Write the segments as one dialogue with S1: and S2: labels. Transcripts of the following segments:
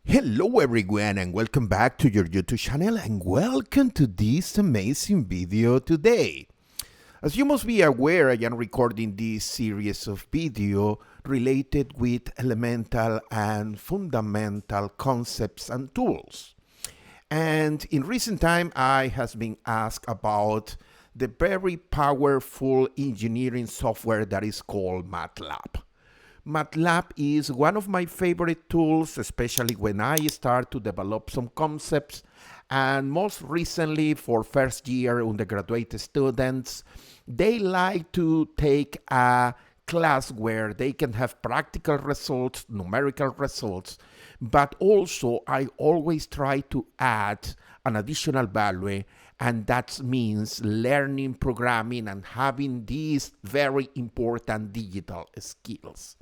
S1: Hello everyone and welcome back to your YouTube channel and welcome to this amazing video today. As you must be aware, I am recording this series of video related with elemental and fundamental concepts and tools. And in recent time, I has been asked about the very powerful engineering software that is called MATLAB. MATLAB is one of my favorite tools, especially when I start to develop some concepts. And most recently, for first year undergraduate students, they like to take a class where they can have practical results, numerical results, but also I always try to add an additional value, and that means learning programming and having these very important digital skills.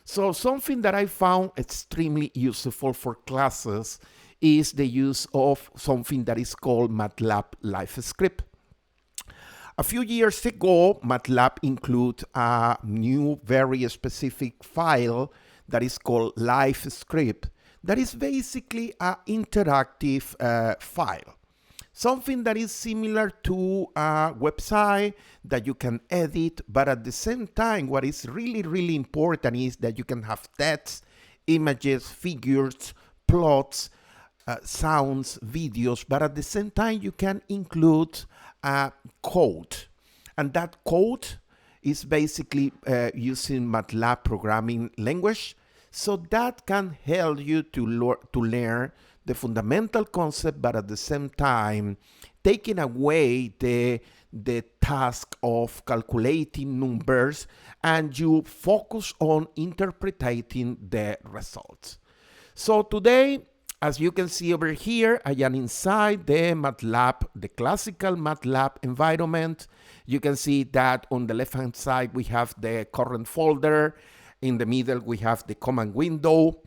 S1: So something that I found extremely useful for classes is the use of something that is called MATLAB LiveScript. A few years ago, MATLAB included a new, very specific file that is called LiveScript. That is basically an interactive file. Something that is similar to a website that you can edit, but at the same time, what is really important is that you can have text, images, figures, plots, sounds, videos, but at the same time, you can include code. And that code is basically using MATLAB programming language. So that can help you to learn the fundamental concept, but at the same time, taking away the task of calculating numbers, and you focus on interpreting the results. So today, as you can see over here, I am inside the MATLAB, the classical MATLAB environment. You can see that on the left-hand side, we have the current folder. In the middle, we have the command window.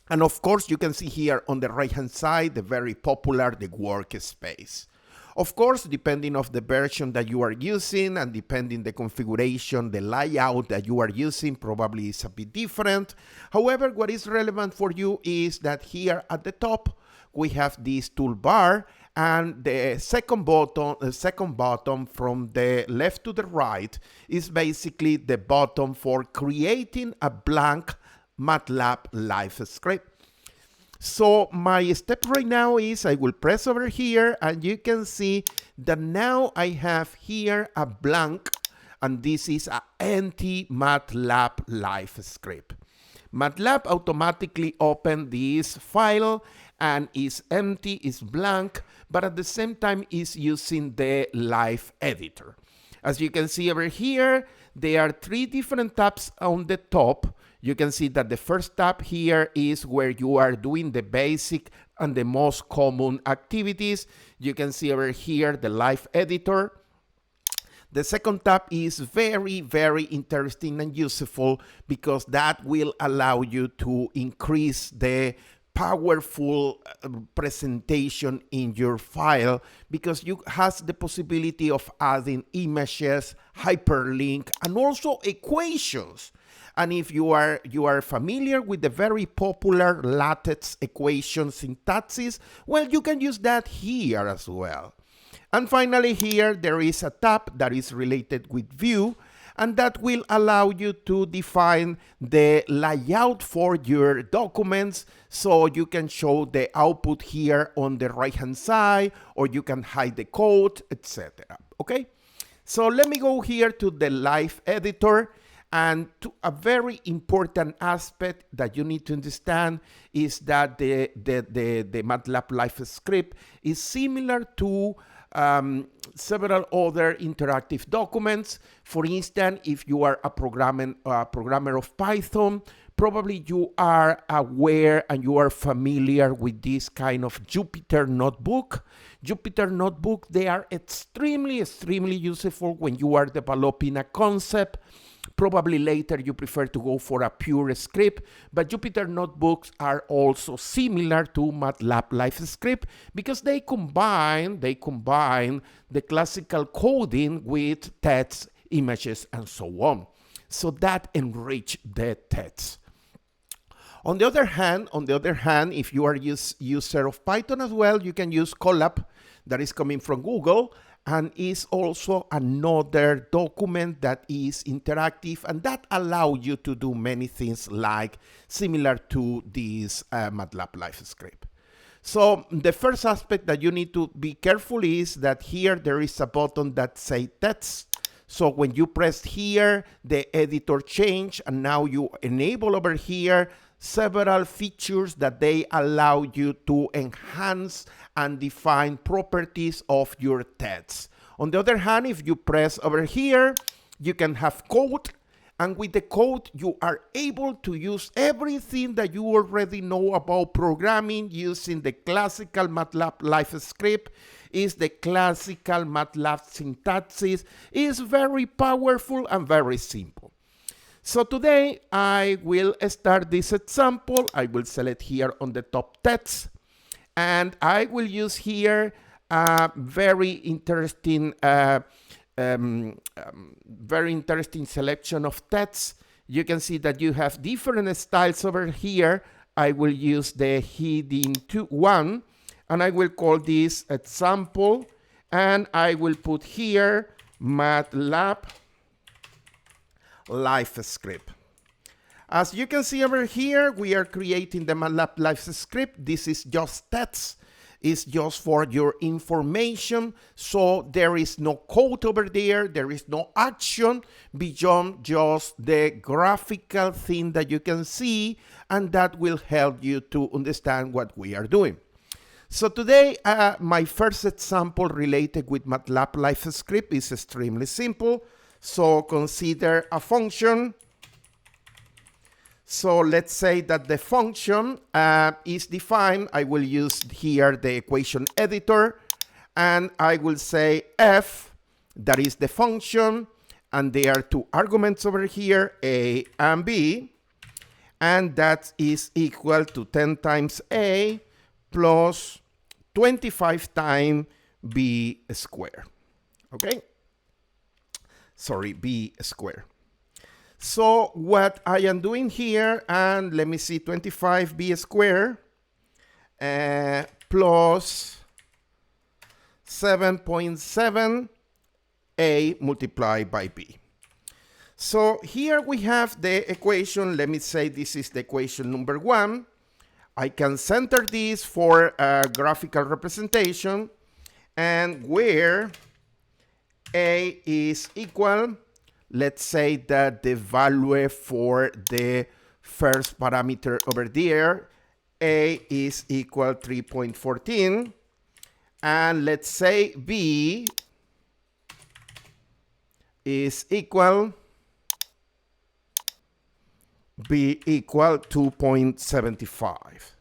S1: And of course, you can see here on the right-hand side, the very popular, the workspace. Of course, depending on the version that you are using and depending the configuration, the layout that you are using probably is a bit different. However, what is relevant for you is that here at the top, we have this toolbar, and the second button from the left to the right is basically the button for creating a blank MATLAB LiveScript. So my step right now is I will press over here, and you can see that now I have here a blank, and this is an empty MATLAB LiveScript. MATLAB automatically open this file and is empty, is blank, but at the same time is using the live editor. As you can see over here, there are three different tabs on the top. You can see that the first tab here is where you are doing the basic and the most common activities. You can see over here the live editor. The second tab is very interesting and useful because that will allow you to increase the powerful presentation in your file, because you has the possibility of adding images, hyperlink, and also equations. And if you are familiar with the very popular lattice equation syntaxes, well, you can use that here as well. And finally, here there is a tab that is related with view, and that will allow you to define the layout for your documents, so you can show the output here on the right-hand side, or you can hide the code, etc. Okay? So let me go here to the live editor. And to a very important aspect that you need to understand is that the MATLAB LiveScript is similar to several other interactive documents. For instance, if you are a programmer of Python, probably you are aware and you are familiar with this kind of Jupyter notebook. Jupyter notebook, they are extremely useful when you are developing a concept. Probably later you prefer to go for a pure script, but Jupyter notebooks are also similar to MATLAB LiveScript because they combine the classical coding with text, images, and so on. So that enrich the text. On the other hand, if you are user of Python as well, you can use Colab that is coming from Google and is also another document that is interactive and that allows you to do many things like similar to this MATLAB live script. So the first aspect that you need to be careful is that here there is a button that says text. So when you press here, the editor change, and now you enable over here several features that they allow you to enhance and define properties of your text. On the other hand, if you press over here, you can have code, and with the code, you are able to use everything that you already know about programming using the classical MATLAB live script. Is the classical MATLAB syntaxes. Is very powerful and very simple. So today I will start this example. I will select here on the top text, and I will use here a very interesting selection of text. You can see that you have different styles over here. I will use the heading 1, and I will call this example, and I will put here MATLAB live script. As you can see over here, we are creating the MATLAB live script. This is just text. It's just for your information. So there is no code over there. There is no action beyond just the graphical thing that you can see, and that will help you to understand what we are doing. So today, my first example related with MATLAB live script is extremely simple. So consider a function. So let's say that the function is defined. I will use here the equation editor, and I will say f, that is the function, and there are two arguments over here, a and b, and that is equal to 10 times a plus 25 times b squared. Okay? Sorry, b squared. So what I am doing here, and let me see, 25b squared plus 7.7a multiplied by b. So here we have the equation. Let me say this is the equation number 1. I can center this for a graphical representation, and where a is equal, let's say that the value for the first parameter over there, a is equal 3.14, and let's say b is equal 2.75.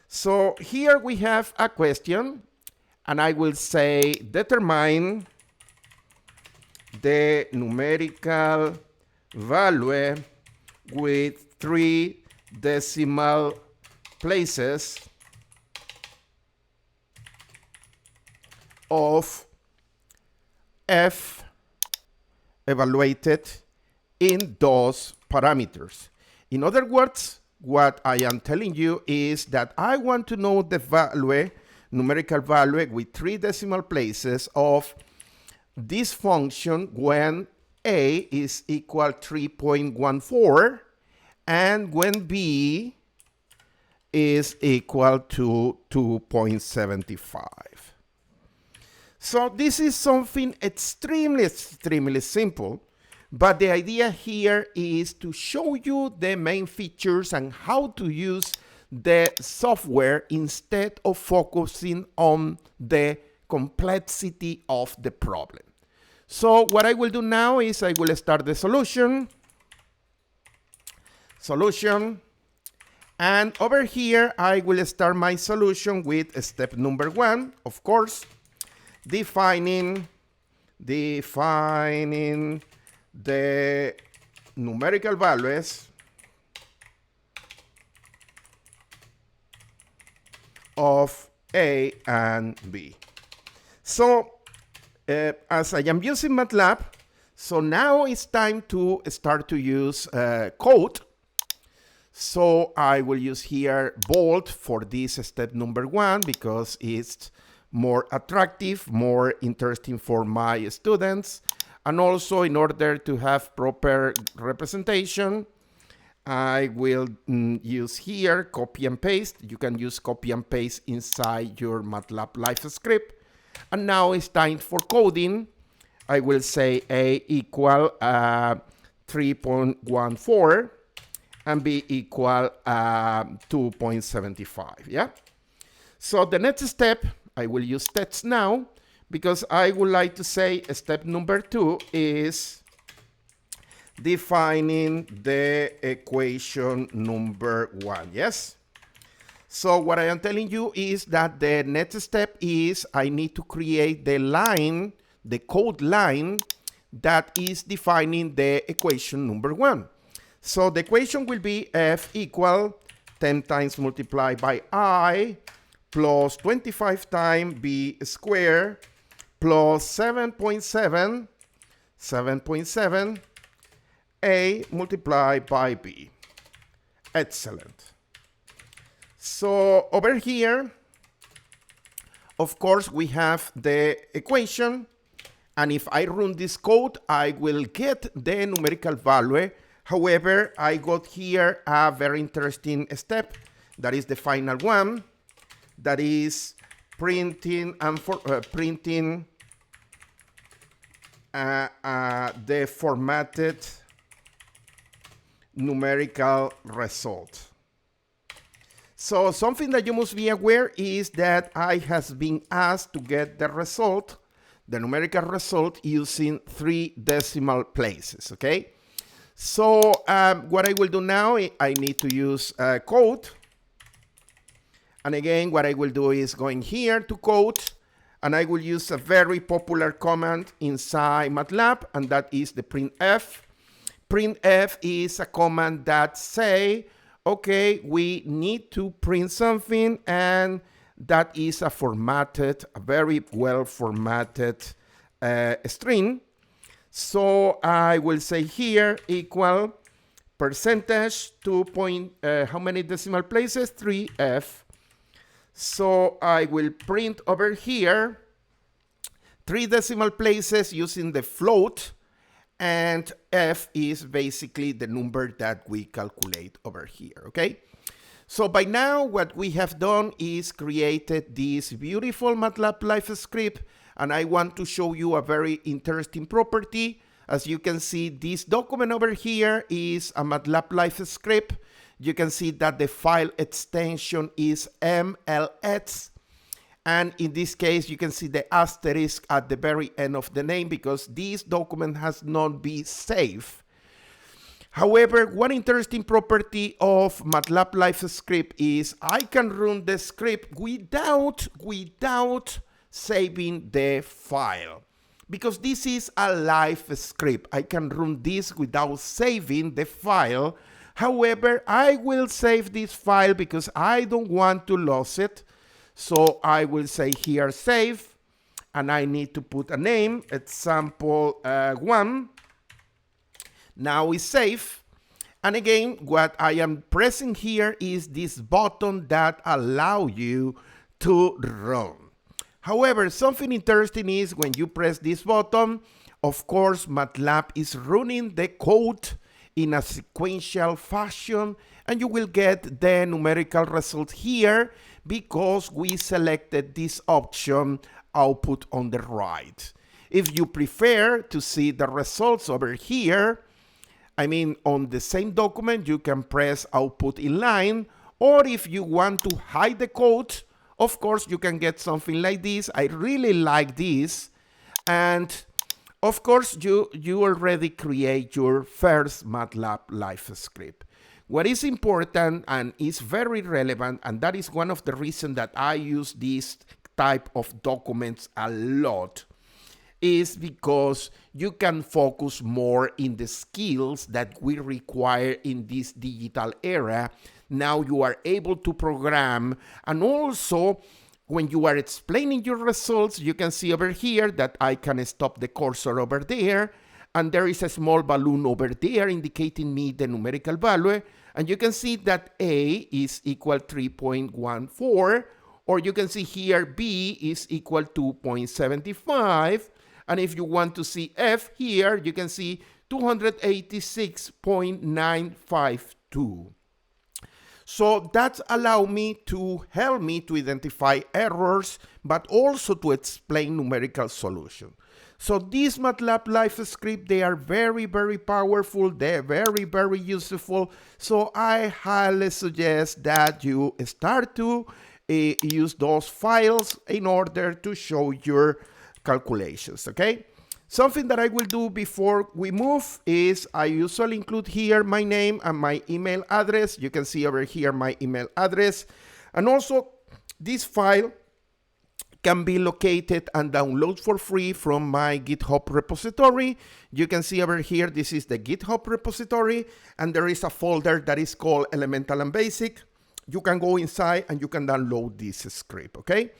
S1: So here we have a question, and I will say determine the numerical value with 3 decimal places of f evaluated in those parameters. In other words, what I am telling you is that I want to know the value, numerical value with 3 decimal places of this function when a is equal 3.14 and when b is equal to 2.75. So this is something extremely simple, but the idea here is to show you the main features and how to use the software instead of focusing on the complexity of the problem. So what I will do now is I will start the solution, and over here I will start my solution with step number 1, of course, defining the numerical values of a and b. So as I am using MATLAB, so now it's time to start to use code. So I will use here bold for this step number 1 because it's more attractive, more interesting for my students. And also in order to have proper representation, I will use here copy and paste. You can use copy and paste inside your MATLAB live script. And now it's time for coding. I will say A equal 3.14 and B equal 2.75. Yeah. So the next step, I will use text now because I would like to say step number 2 is defining the equation number 1. Yes. So what I am telling you is that the next step is I need to create the line, the code line that is defining the equation number 1. So the equation will be f equal 10 times multiplied by I plus 25 times b squared plus 7.7 a multiplied by b. Excellent. So over here, of course, we have the equation. And if I run this code, I will get the numerical value. However, I got here a very interesting step. That is the final one. That is printing and printing the formatted numerical result. So something that you must be aware is that I has been asked to get the result, the numerical result, using 3 decimal places, okay? So what I will do now, I need to use code. And again, what I will do is going here to code, and I will use a very popular command inside MATLAB, and that is the printf. Printf is a command that say, okay, we need to print something, and that is a formatted, a very well formatted string. So I will say here equal percentage 2 how many decimal places? 3f. So I will print over here 3 decimal places using the float, and f is basically the number that we calculate over here, okay? So by now, what we have done is created this beautiful MATLAB live script, and I want to show you a very interesting property. As you can see, this document over here is a MATLAB live script. You can see that the file extension is MLX. And in this case, you can see the asterisk at the very end of the name because this document has not been saved. However, one interesting property of MATLAB live script is I can run the script without saving the file. Because this is a live script, I can run this without saving the file. However, I will save this file because I don't want to lose it. So I will say here save, and I need to put a name, example1. Now it's safe. And again, what I am pressing here is this button that allows you to run. However, something interesting is when you press this button, of course, MATLAB is running the code in a sequential fashion, and you will get the numerical result here because we selected this option, output on the right. If you prefer to see the results over here, I mean, on the same document, you can press output in line, or if you want to hide the code, of course, you can get something like this. I really like this. And of course, you already create your first MATLAB live script. What is important and is very relevant, and that is one of the reasons that I use this type of documents a lot, is because you can focus more in the skills that we require in this digital era. Now you are able to program, and also when you are explaining your results, you can see over here that I can stop the cursor over there, and there is a small balloon over there indicating me the numerical value. And you can see that A is equal 3.14, or you can see here B is equal to 2.75. And if you want to see F here, you can see 286.952. So that allows me to help me to identify errors, but also to explain numerical solution. So these MATLAB live scripts, they are very, very powerful. They're very, very useful. So I highly suggest that you start to use those files in order to show your calculations, okay? Something that I will do before we move is I usually include here my name and my email address. You can see over here my email address. And also this file can be located and downloaded for free from my GitHub repository. You can see over here, this is the GitHub repository, and there is a folder that is called Elemental and Basic. You can go inside and you can download this script, okay?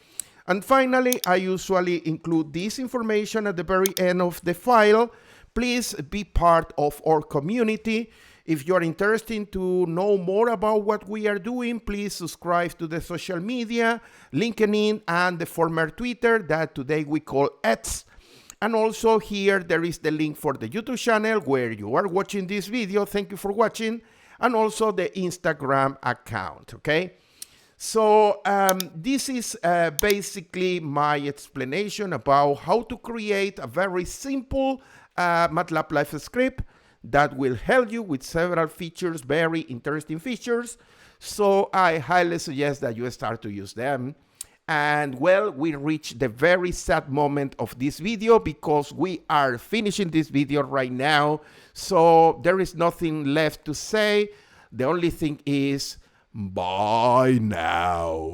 S1: And finally, I usually include this information at the very end of the file. Please be part of our community. If you're interested to know more about what we are doing, please subscribe to the social media, LinkedIn, and the former Twitter that today we call X. And also here, there is the link for the YouTube channel where you are watching this video. Thank you for watching. And also the Instagram account, okay? So this is basically my explanation about how to create a very simple MATLAB live script that will help you with several features, very interesting features. So I highly suggest that you start to use them. And well, we reached the very sad moment of this video because we are finishing this video right now. So there is nothing left to say. The only thing is, bye now.